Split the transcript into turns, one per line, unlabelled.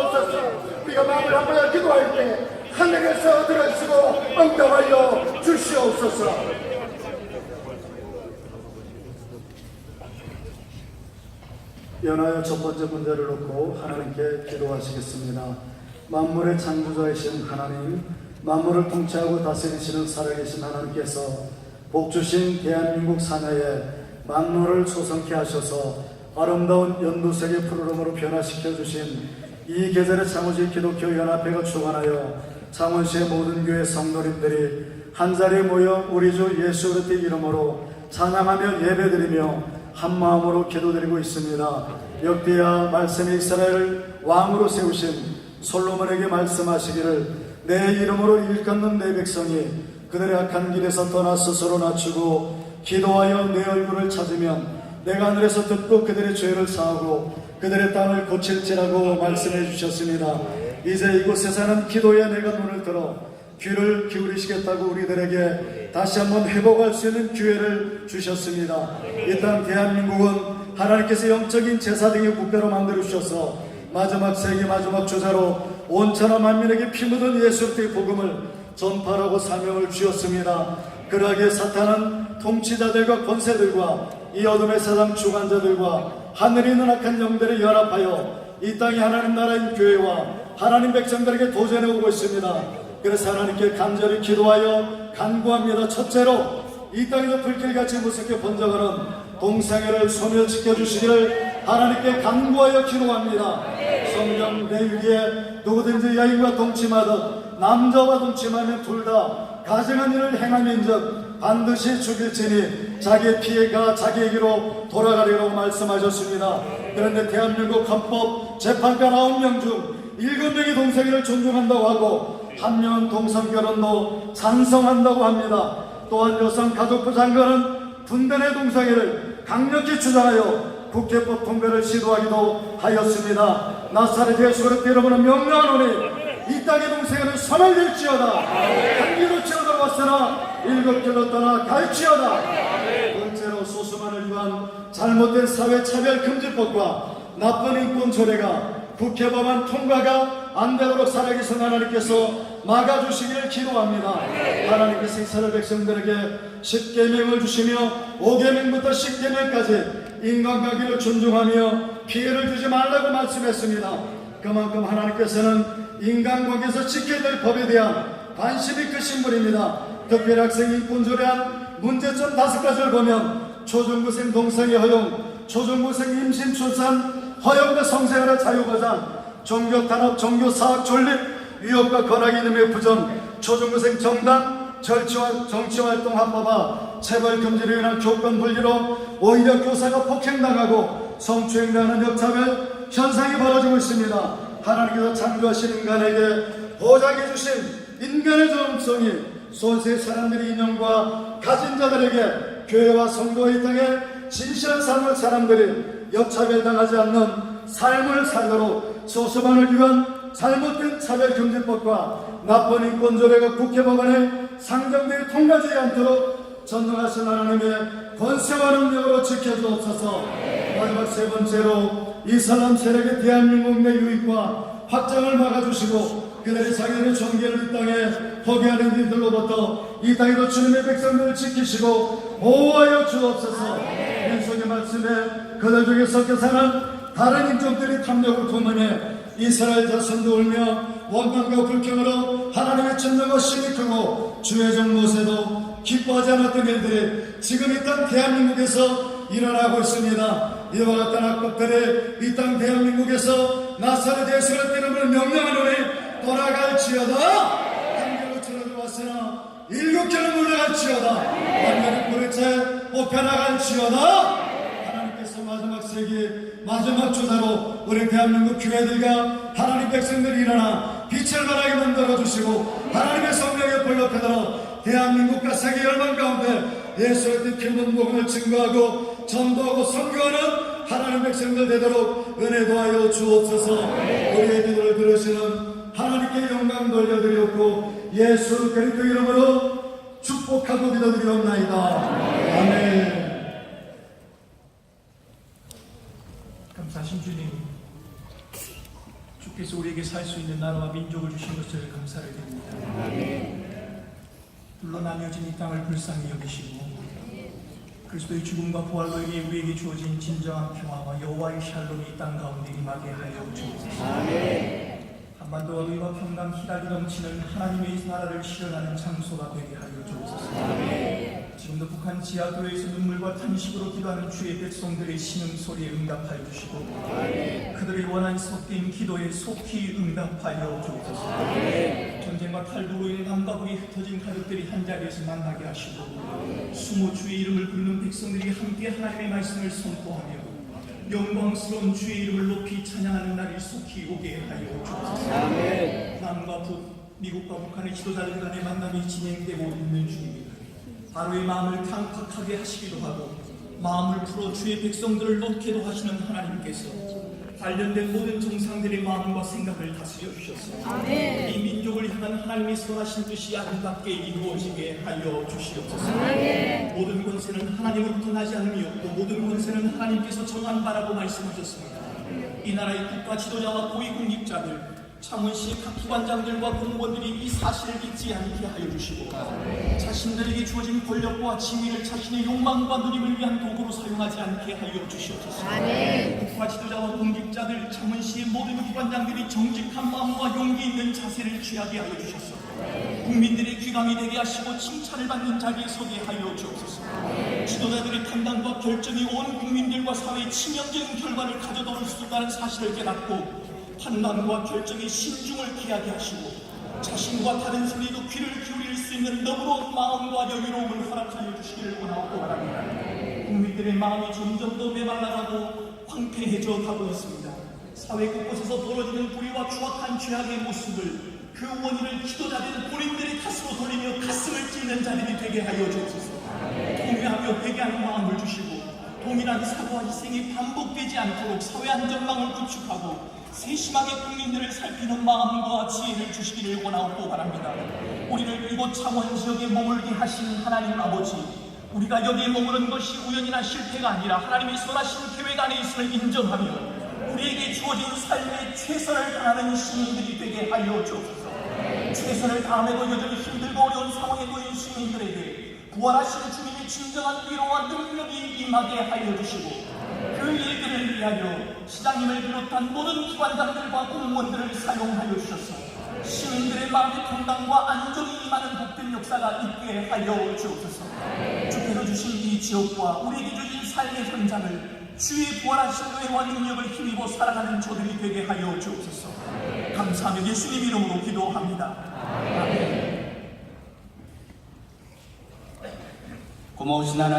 주시옵소서. 우리가 마음을 한번 기도할 때 하늘에서 들으시고 응답하여 주시옵소서. 연하여 첫 번째 문제를 놓고 하나님께 기도하시겠습니다. 만물의 창조자이신 하나님, 만물을 통치하고 다스리시는 살아계신 하나님께서 복주신 대한민국 사내에 만물을 소성케 하셔서 아름다운 연두색의 푸르름으로 변화시켜 주신 이 계절의 창호지 기독교 연합회가 주관하여 창원시의 모든 교회 성도님들이 한자리에 모여 우리 주 예수 그리스도의 이름으로 찬양하며 예배드리며 한마음으로 기도드리고 있습니다. 역대야 말씀의 이스라엘을 왕으로 세우신 솔로몬에게 말씀하시기를 내 이름으로 일컫는 내 백성이 그들의 악한 길에서 떠나 스스로 낮추고 기도하여 내 얼굴을 찾으면 내가 하늘에서 듣고 그들의 죄를 사하고 그들의 땅을 고칠지라고 말씀해 주셨습니다. 이제 이곳에 사는 기도에 내가 눈을 들어 귀를 기울이시겠다고 우리들에게 다시 한번 회복할 수 있는 기회를 주셨습니다. 이 땅 대한민국은 하나님께서 영적인 제사 등의 국가로 만들어 주셔서 마지막 세기 마지막 주자로 온 천하 만민에게 피 묻은 예수 그리스도의 복음을 전파하고 사명을 주셨습니다. 그러하게 사탄은 통치자들과 권세들과 이 어둠의 세상 주관자들과 하늘에 있는 악한 영들을 연합하여 이 땅이 하나님 나라인 교회와 하나님 백성들에게 도전해 오고 있습니다. 그래서 하나님께 간절히 기도하여 간구합니다. 첫째로 이 땅에서 불길같이 무섭게 번져가는 동성애를 소멸시켜 주시기를 하나님께 간구하여 기도합니다. 성경 내위기에 누구든지 여인과 동침하듯 남자와 동침하면 둘 다 가증한 일을 행함인즉 반드시 죽일지니 자기의 피해가 자기에게로 돌아가리라고 말씀하셨습니다. 그런데 대한민국 헌법 재판관 9명 중 7명이 동성애를 존중한다고 하고 1명은 동성결혼도 찬성한다고 합니다. 또한 여성가족부 장관은 분단의 동성애를 강력히 주장하여 국회법 통과를 시도하기도 하였습니다. 나사렛 예수 그리스도 여러분은 명령하노니 이 땅의 동성애는 소멸될지어다. 한 길로 치러다 왔으나 7길로 떠나 갈지어다. 번째로 소수만을 위한 잘못된 사회차별금지법과 나쁜 인권 조례가 국회법안 통과가 안 되도록 살아계신 하나님께서 막아주시기를 기도합니다. 하나님께서 이스라엘 백성들에게 10계명을 주시며 5계명부터 10계명까지 인간관계를 존중하며 피해를 주지 말라고 말씀했습니다. 그만큼 하나님께서는 인간관계에서 지켜야 될 법에 대한 관심이 크신 분입니다. 특별히 학생 인권 조례안 문제점 5가지를 보면 초중고생 동성애 허용, 초중고생 임신 출산 허용과 성생활의 자유보장, 종교 탄압, 종교 사학 존립, 위협과 권하기 이름의 부정, 초중고생 정당, 정치활동 합법화, 체벌 금지로 인한 교권 분리로 오히려 교사가 폭행당하고 성추행당하는 역차별 현상이 벌어지고 있습니다. 하나님께서 창조하신 인간에게 보장해 주신 인간의 정성이 소수의 사람들의 인연과 가진 자들에게 교회와 성도의 땅에 진실한 삶을 사람들이 역차별당하지 않는 삶을 살도록 소수만을 위한 잘못된 차별금지법과 나쁜 인권조례가 국회법안에 상정되어 통과되지 않도록 전능하신 하나님의 권세와 능력으로 지켜주옵소서. 마지막 세 번째로 이슬람 세력의 대한민국 내 유익과 확장을 막아주시고 그들의 자기들의 종교를 이 땅에 포기하는 이들로부터 이 땅에도 주님의 백성들을 지키시고 보호하여 주옵소서. 민수의 말씀에 그들 중에 섞여 사는 다른 인종들이 탐욕을 품으며 이스라엘 자손도 울며 원망과 불평으로 하나님의 전능과 심히 크고 주의 종 모세도 기뻐하지 않았던 일들이 지금 이 땅 대한민국에서 일어나고 있습니다. 이와 같은 악법들이 이 땅 대한민국에서 나사렛 예수를 이름으로 명령하노니 돌아갈지어다. 한 길로 치러 왔으나 7길로 물러갈지어다. 완전히 뿌리채 뽑혀나갈지어다. 하나님께서 마지막 세기 마지막 주자로 우리 대한민국 교회들과 하나님 백성들이 일어나 빛을 발하게 만들어주시고 하나님의 성령의 불로 패들어 대한민국과 세계 열방 가운데 예수의 기쁜 복음을 증거하고 전도하고 선교하는 하나님 백성들 되도록 은혜 도하여 주옵소서. 우리의 기도를 들으시는 하나님께 영광 돌려드리옵고 예수 그리스도 이름으로 축복하고 기도드리옵나이다. 아멘.
감사하신 주님, 주께 주께서 우리에게 살 수 있는 나라와 민족을 주신 것을 감사를 드립니다. 둘로 나뉘어진 이 땅을 불쌍히 여기시고 그리스도의 죽음과 부활로 인해 우리에게 주어진 진정한 평화와 여호와의 샬롬이 이 땅 가운데 임하게 하여 주옵소서. 한반도와 의와 평강 희락이 넘치는 하나님의 나라를 실현하는 장소가 되게 하여 주옵소서. 지금도 북한 지하도에서 눈물과 탄식으로 기도하는 주의 백성들의 신음소리에 응답하여 주시고 그들의 원한 섞인 기도에 속히 응답하여 주옵소서. 전쟁과 탈도로 인해 남과 북이 흩어진 가족들이 한자리에서 만나게 하시고 수모 주의 이름을 부르는 백성들이 함께 하나님의 말씀을 선포하며 영광스러운 주의 이름을 높이 찬양하는 날이 속히 오게 하여 주옵소서. 남과 북, 미국과 북한의 지도자들 간의 만남이 진행되고 있는 중입니다. 바로의 마음을 강팍하게 하시기도 하고 마음을 풀어 주의 백성들을 놓게도 하시는 하나님께서 관련된 모든 정상들의 마음과 생각을 다스려 주셔서 이 민족을 향한 하나님의 선하신 뜻이 아름답게 이루어지게 하여 주시옵소서. 모든 권세는 하나님으로부터 나지 않으며 또 모든 권세는 하나님께서 정한 바라고 말씀하셨습니다. 이 나라의 국가 지도자와 고위공직자들 창원시 각 기관장들과 공무원들이 이 사실을 잊지 않게 하여 주시고 자신들에게 주어진 권력과 지위를 자신의 욕망과 누림을 위한 도구로 사용하지 않게 하여 주시옵소서. 국가 지도자와 공직자들 창원시의 모든 기관장들이 정직한 마음과 용기 있는 자세를 취하게 하여 주셔서 국민들의 귀감이 되게 하시고 칭찬을 받는 자리에 서게 하여 주옵소서. 지도자들의 판단과 결정이 온 국민들과 사회의 치명적인 결과를 가져다 수 있다는 사실을 깨닫고 판단과 결정에 신중을 기하게 하시고 자신과 다른 소리도 귀를 기울일 수 있는 너그러운 마음과 여유로움을 허락하여 주시기를 원하고 바랍니다. 국민들의 마음이 점점 더 메말라가고 황폐해져 가고 있습니다. 사회 곳곳에서 벌어지는 불의와 추악한 죄악의 모습을 그 원인을 지도자된 본인들의 탓으로 돌리며 가슴을 찢는 자들이 되게 하여 주옵소서. 통회하며 회개하는 마음을 주시고 동일한 사고와 희생이 반복되지 않도록 사회 안전망을 구축하고 세심하게 국민들을 살피는 마음과 지혜를 주시기를 원하고 바랍니다. 우리를 이곳 창원 지역에 머물게 하신 하나님 아버지, 우리가 여기에 머무른 것이 우연이나 실패가 아니라 하나님의 선하신 계획 안에 있음을 인정하며 우리에게 주어진 삶의 최선을 다하는 시민들이 되게 하여 주옵소서. 최선을 다함에도 여전히 힘들고 어려운 상황에 놓인 시민들에게 부활하신 주님의 진정한 위로와 능력이 임하게 하여 주시고 그 일들을 위하여 시장님을 비롯한 모든 기관장들과 공무원들을 사용하여 주셔서 시민들의 마음의 평강과 안정이 임하는 복된 역사가 있게 하여 주옵소서. 주께서 주신 이 지역과 우리에게 주신 삶의 현장을 주의 부활하신 은혜와 능력을 힘입어 살아가는 저들이 되게 하여 주옵소서. 감사하며 예수님 이름으로 기도합니다. 아멘.
고마우신 하나님,